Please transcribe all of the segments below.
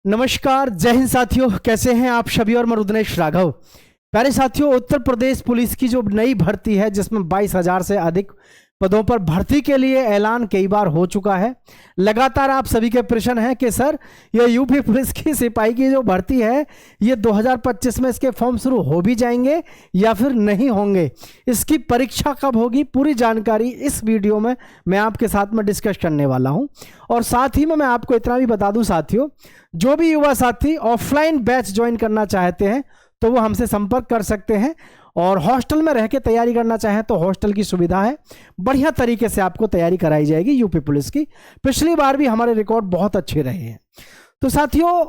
नमस्कार, जय हिंद साथियों। कैसे हैं आप सभी। और मैं रुद्रेश राघव। प्यारे साथियों, उत्तर प्रदेश पुलिस की जो नई भर्ती है जिसमें 22,000 से अधिक पदों पर भर्ती के लिए ऐलान कई बार हो चुका है। लगातार आप सभी के प्रश्न हैं कि सर ये यूपी पुलिस की सिपाही की जो भर्ती है ये 2025 में इसके फॉर्म शुरू हो भी जाएंगे या फिर नहीं होंगे, इसकी परीक्षा कब होगी, पूरी जानकारी इस वीडियो में मैं आपके साथ में डिस्कस करने वाला हूं। और साथ ही में मैं आपको इतना भी बता दूं साथियों, जो भी युवा साथी ऑफलाइन बैच ज्वाइन करना चाहते हैं तो वो हमसे संपर्क कर सकते हैं। और हॉस्टल में रह के तैयारी करना चाहें तो हॉस्टल की सुविधा है, बढ़िया तरीके से आपको तैयारी कराई जाएगी यूपी पुलिस की। पिछली बार भी हमारे रिकॉर्ड बहुत अच्छे रहे हैं। तो साथियों,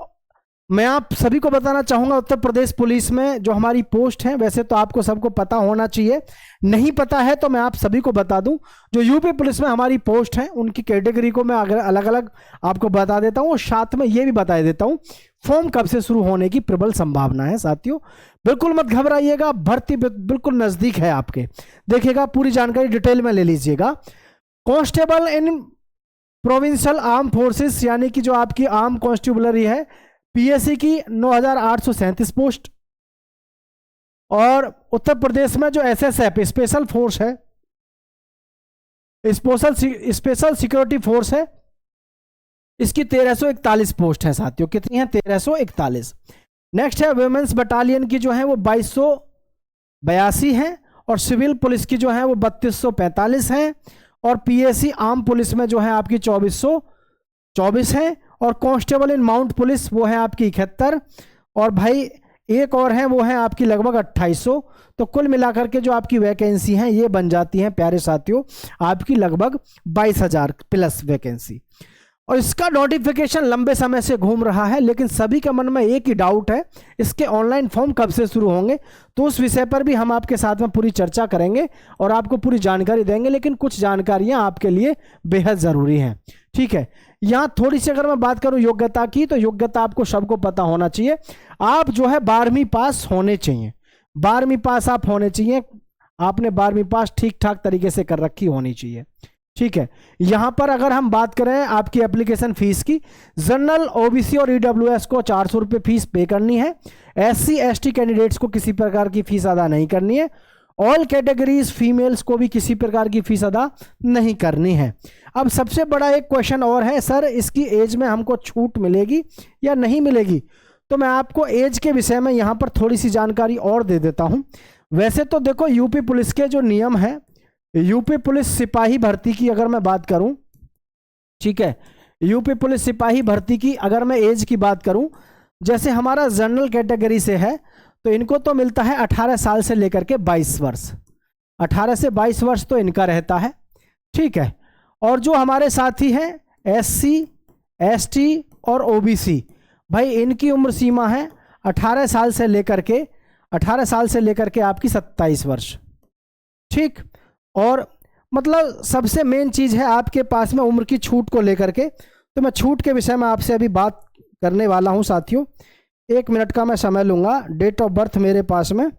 मैं आप सभी को बताना चाहूंगा उत्तर प्रदेश पुलिस में जो हमारी पोस्ट है, वैसे तो आपको सबको पता होना चाहिए, नहीं पता है तो मैं आप सभी को बता दूं। जो यूपी पुलिस में हमारी पोस्ट है उनकी कैटेगरी को मैं अगर अलग अलग आपको बता देता हूं और साथ में ये भी बता देता हूं फॉर्म कब से शुरू होने की प्रबल संभावना है। साथियों बिल्कुल मत घबराइएगा, भर्ती बिल्कुल नजदीक है आपके। देखिएगा, पूरी जानकारी डिटेल में ले लीजिएगा। कांस्टेबल इन प्रोविंशियल आर्म फोर्सेस यानी कि जो आपकी आर्म कांस्टेबलरी है, पीएससी की 9,837 पोस्ट। और उत्तर प्रदेश में जो एसएसएफ स्पेशल फोर्स है, स्पेशल सिक्योरिटी फोर्स है, इसकी 1341 पोस्ट है साथियों। कितनी है? 1341। नेक्स्ट है वुमेन्स बटालियन की जो है वो 2282 है। और सिविल पुलिस की जो है वो 3245 है। और पीएससी आर्म पुलिस में जो है आपकी 2424 है। और कांस्टेबल इन माउंट पुलिस वो है आपकी 71। और भाई एक और है वो है आपकी लगभग 2800। तो कुल मिलाकर के जो आपकी वैकेंसी है ये बन जाती है प्यारे साथियों आपकी लगभग 22,000 प्लस वैकेंसी। और इसका नोटिफिकेशन लंबे समय से घूम रहा है, लेकिन सभी के मन में एक ही डाउट है, इसके ऑनलाइन फॉर्म कब से शुरू होंगे। तो उस विषय पर भी हम आपके साथ में पूरी चर्चा करेंगे और आपको पूरी जानकारी देंगे। लेकिन कुछ जानकारियां आपके लिए बेहद ज़रूरी हैं, ठीक है। यहाँ थोड़ी सी अगर मैं बात करूँ योग्यता की, तो योग्यता आपको सबको पता होना चाहिए। आप जो है 12वीं पास होने चाहिए, 12वीं पास आप होने चाहिए। आपने 12वीं पास ठीक ठाक तरीके से कर रखी होनी चाहिए, ठीक है। यहां पर अगर हम बात करें आपकी एप्लीकेशन फीस की, जनरल, ओबीसी और ईडब्ल्यूएस को 400 रुपये फीस पे करनी है। एससी एसटी कैंडिडेट्स को किसी प्रकार की फीस अदा नहीं करनी है। ऑल कैटेगरीज फीमेल्स को भी किसी प्रकार की फीस अदा नहीं करनी है। अब सबसे बड़ा एक क्वेश्चन और है, सर इसकी एज में हमको छूट मिलेगी या नहीं मिलेगी। तो मैं आपको एज के विषय में यहां पर थोड़ी सी जानकारी और दे देता हूं। वैसे तो देखो यूपी पुलिस के जो नियम है, यूपी पुलिस सिपाही भर्ती की अगर मैं बात करूं, ठीक है, यूपी पुलिस सिपाही भर्ती की अगर मैं एज की बात करूं, जैसे हमारा जनरल कैटेगरी से है तो इनको तो मिलता है 18 साल से लेकर के 22 वर्ष, 18 से 22 वर्ष तो इनका रहता है, ठीक है। और जो हमारे साथी हैं एससी एसटी और ओबीसी, भाई इनकी उम्र सीमा है 18 साल से लेकर के आपकी 27 वर्ष, ठीक। और मतलब सबसे मेन चीज है आपके पास में उम्र की छूट को लेकर के। तो मैं छूट के विषय में आपसे अभी बात करने वाला हूं साथियों। 1 मिनट का मैं समय लूंगा। डेट ऑफ बर्थ मेरे पास में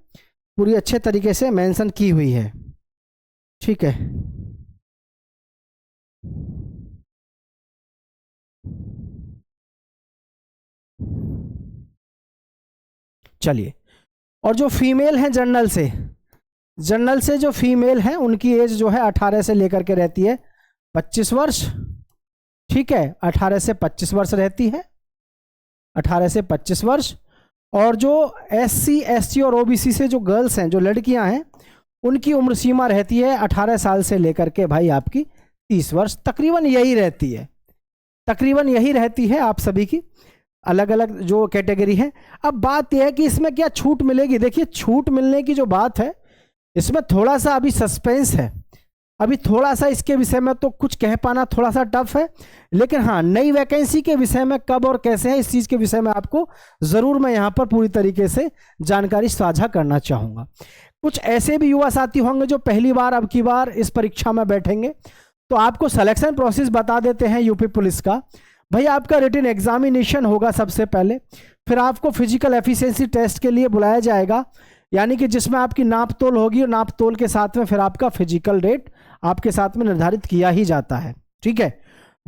पूरी अच्छे तरीके से मेंशन की हुई है, ठीक है। चलिए, और जो फीमेल हैं जनरल से जो फीमेल हैं उनकी एज जो है 18 से लेकर के रहती है 25 वर्ष, ठीक है। 18 से 25 वर्ष रहती है, 18 से 25 वर्ष। और जो एससी एसटी और ओबीसी से जो गर्ल्स हैं, जो लड़कियां हैं, उनकी उम्र सीमा रहती है 18 साल से लेकर के भाई आपकी 30 वर्ष। तकरीबन यही रहती है आप सभी की अलग अलग जो कैटेगरी है। अब बात यह है कि इसमें क्या छूट मिलेगी। देखिए, छूट मिलने की जो बात है इसमें थोड़ा सा अभी सस्पेंस है, अभी थोड़ा सा इसके विषय में तो कुछ कह पाना थोड़ा सा टफ है। लेकिन हाँ, नई वैकेंसी के विषय में कब और कैसे है इस चीज़ के विषय में आपको ज़रूर मैं यहाँ पर पूरी तरीके से जानकारी साझा करना चाहूँगा। कुछ ऐसे भी युवा साथी होंगे जो पहली बार अब की बार इस परीक्षा में बैठेंगे, तो आपको सिलेक्शन प्रोसेस बता देते हैं यूपी पुलिस का। भाई आपका रिटन एग्जामिनेशन होगा सबसे पहले, फिर आपको फिजिकल एफिशिएंसी टेस्ट के लिए बुलाया जाएगा, यानी कि जिसमें आपकी नाप तोल होगी और नाप तोल के साथ में फिर आपका फिजिकल रेट आपके साथ में निर्धारित किया ही जाता है, ठीक है।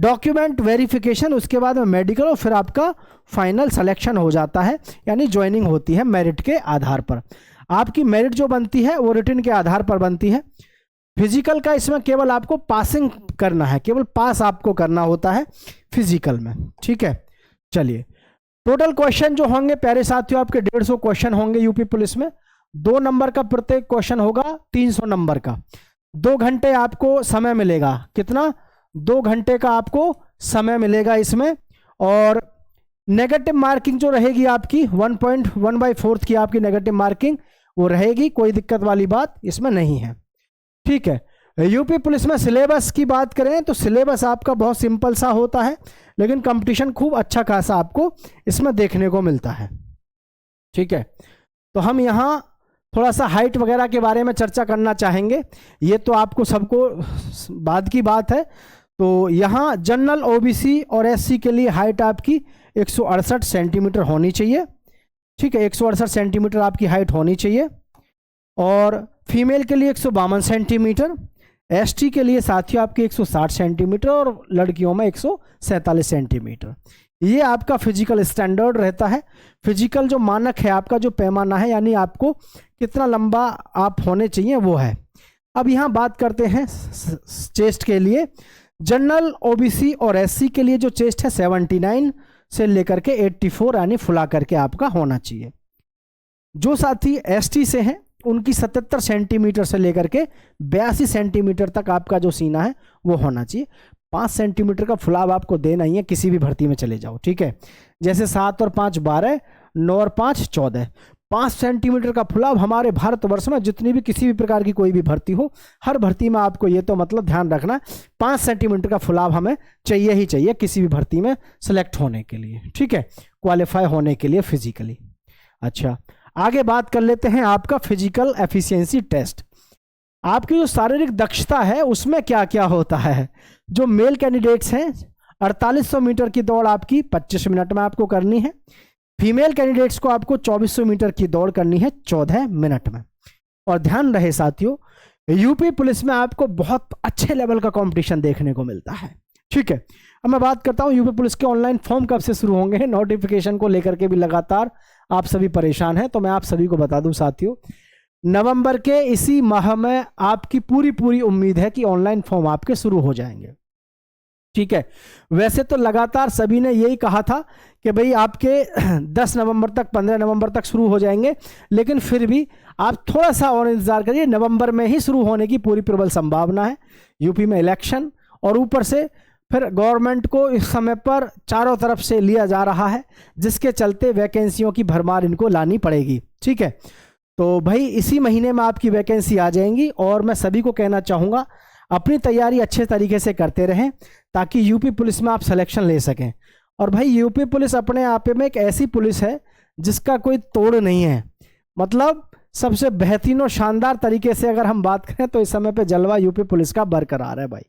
डॉक्यूमेंट वेरिफिकेशन, उसके बाद में मेडिकल, और फिर आपका फाइनल सिलेक्शन हो जाता है, यानी ज्वाइनिंग होती है मेरिट के आधार पर। आपकी मेरिट जो बनती है वो रिटन के आधार पर बनती है। फिजिकल का इसमें केवल आपको पासिंग करना है, केवल पास आपको करना होता है फिजिकल में, ठीक है। चलिए, टोटल क्वेश्चन जो होंगे प्यारे साथियों आपके 150 क्वेश्चन होंगे यूपी पुलिस में। 2 नंबर का प्रत्येक क्वेश्चन होगा 300 नंबर का। 2 घंटे आपको समय मिलेगा, कितना? 2 घंटे का आपको समय मिलेगा इसमें। और नेगेटिव मार्किंग जो रहेगी आपकी 1.1/4 की आपकी नेगेटिव मार्किंग वो रहेगी, कोई दिक्कत वाली बात इसमें नहीं है, ठीक है। यूपी पुलिस में सिलेबस की बात करें तो सिलेबस आपका बहुत सिंपल सा होता है, लेकिन कंपटीशन खूब अच्छा खासा आपको इसमें देखने को मिलता है, ठीक है। तो हम यहाँ थोड़ा सा हाइट वगैरह के बारे में चर्चा करना चाहेंगे, ये तो आपको सबको बाद की बात है। तो यहाँ जनरल, ओबीसी और एससी के लिए हाइट आपकी 168 सेंटीमीटर होनी चाहिए, ठीक है। 168 सेंटीमीटर आपकी हाइट होनी चाहिए। और फीमेल के लिए 152 सेंटीमीटर, एसटी के लिए साथियों आपके 160 सेंटीमीटर और लड़कियों में 147 सेंटीमीटर। ये आपका फिजिकल स्टैंडर्ड रहता है। फिजिकल जो मानक है आपका, जो पैमाना है, यानी आपको कितना लंबा आप होने चाहिए वो है। अब यहाँ बात करते हैं चेस्ट के लिए। जनरल, ओबीसी और एससी के लिए जो चेस्ट है 79 से लेकर के 84 यानी फुला करके आपका होना चाहिए। जो साथी एसटी से हैं उनकी 77 सेंटीमीटर से लेकर के 82 सेंटीमीटर तक आपका जो सीना है वो होना चाहिए। 5 सेंटीमीटर का फुलाव आपको देना ही है, किसी भी भर्ती में चले जाओ, ठीक है। जैसे 7 और 5 12, 9 और 5 14। 5 सेंटीमीटर का फुलाव हमारे भारतवर्ष में जितनी भी किसी भी प्रकार की कोई भी भर्ती हो, हर भर्ती में आपको ये तो मतलब ध्यान रखना 5 सेंटीमीटर का फुलाव हमें चाहिए ही चाहिए किसी भी भर्ती में सेलेक्ट होने के लिए, ठीक है, क्वालिफाई होने के लिए फिजिकली। अच्छा, आगे बात कर लेते हैं आपका फिजिकल एफिशिएंसी टेस्ट। आपकी जो शारीरिक दक्षता है उसमें क्या क्या होता है। जो मेल कैंडिडेट्स हैं 4800 मीटर की दौड़ आपकी 25 मिनट में आपको करनी है। फीमेल कैंडिडेट्स को आपको 2400 मीटर की दौड़ करनी है 14 मिनट में। और ध्यान रहे साथियों, यूपी पुलिस में आपको बहुत अच्छे लेवल का कंपटीशन देखने को मिलता है, ठीक है। अब मैं बात करता हूं यूपी पुलिस के ऑनलाइन फॉर्म कब से शुरू होंगे। नोटिफिकेशन को लेकर के भी लगातार आप सभी परेशान हैं, तो मैं आप सभी को बता दूं साथियों, नवंबर के इसी माह में आपकी पूरी उम्मीद है कि ऑनलाइन फॉर्म आपके शुरू हो जाएंगे, ठीक है। वैसे तो लगातार सभी ने यही कहा था कि भाई आपके 10 नवंबर तक 15 नवंबर तक शुरू हो जाएंगे, लेकिन फिर भी आप थोड़ा सा और इंतजार करिए, नवंबर में ही शुरू होने की पूरी प्रबल संभावना है। यूपी में इलेक्शन और ऊपर से फिर गवर्नमेंट को इस समय पर चारों तरफ से लिया जा रहा है, जिसके चलते वैकेंसियों की भरमार इनको लानी पड़ेगी, ठीक है। तो भाई इसी महीने में आपकी वैकेंसी आ जाएंगी और मैं सभी को कहना चाहूँगा अपनी तैयारी अच्छे तरीके से करते रहें ताकि यूपी पुलिस में आप सिलेक्शन ले सकें। और भाई यूपी पुलिस अपने आप में एक ऐसी पुलिस है जिसका कोई तोड़ नहीं है, मतलब सबसे बेहतरीन और शानदार तरीके से अगर हम बात करें तो इस समय पे जलवा यूपी पुलिस का बरकरार है भाई।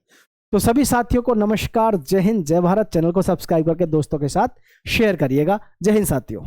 तो सभी साथियों को नमस्कार, जय हिंद, जय भारत। चैनल को सब्सक्राइब करके दोस्तों के साथ शेयर करिएगा। जय हिंद साथियों।